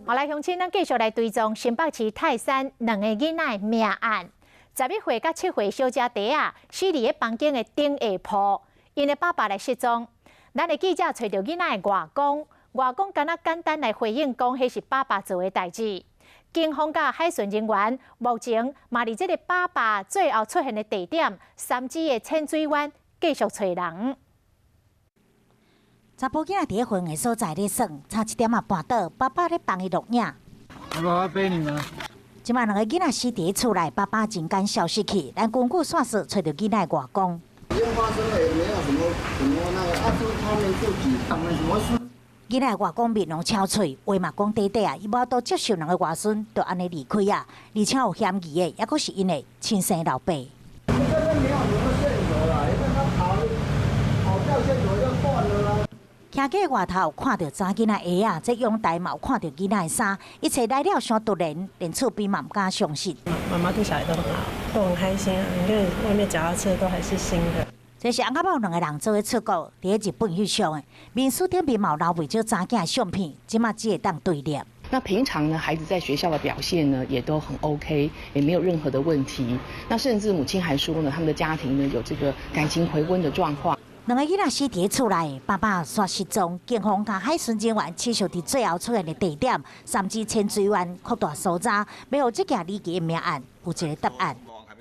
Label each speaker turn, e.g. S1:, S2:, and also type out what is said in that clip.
S1: 后来乡亲，咱继续来追踪新北市泰山2个囡仔命案。11岁到7岁小姐弟啊，死伫个房间的顶下铺，因的爸爸来失踪。咱的记者找到囡仔的外公，外公敢若简单来回应讲，迄是爸爸做的代志。警方甲海巡人员目前嘛伫这个爸爸最后出现的地点3支的浅水湾继续找人。
S2: 查甫囡仔伫个昏的所在咧耍，差1点半倒，爸爸咧帮伊录影。
S3: 爸爸背你吗？
S2: 即摆2个囡仔死伫厝内，爸爸真间消失去。咱根据线索找到囡仔外公。
S4: 已经发生了，也没有什么那个，就是他们自己他们什么事？
S2: 囡仔外公面容憔悴，话嘛讲短短啊，伊无都接受2个外孙，就安尼离开啊，而且有嫌疑的，抑阁是因的亲生老爸。
S4: 这边没有什么线索了，因为他跑掉线索就断了啦。
S2: 徛喺外头看到查囡仔鞋啊，这阳台嘛有看到囡仔的衫，一切来了伤突然，连厝边嘛唔敢相信。
S5: 妈妈对小孩都很好，都很开心啊！你看外面脚踏车都还是新的。
S2: 这是翁仔某2个人做的出国，伫日本翕相的。民宿顶边嘛有留未少查囝的相片，即马只会当对念。
S6: 那平常呢，孩子在学校的表现呢，也都很 OK， 也没有任何的问题。那甚至母亲还说呢，他们的家庭呢有这个感情回温的状况。
S2: 2个囡仔死伫厝内，爸爸煞失踪。警方甲海巡人员持续伫最后出现的地点3支浅水湾扩大搜查，要互这件离奇的命案有一个答案。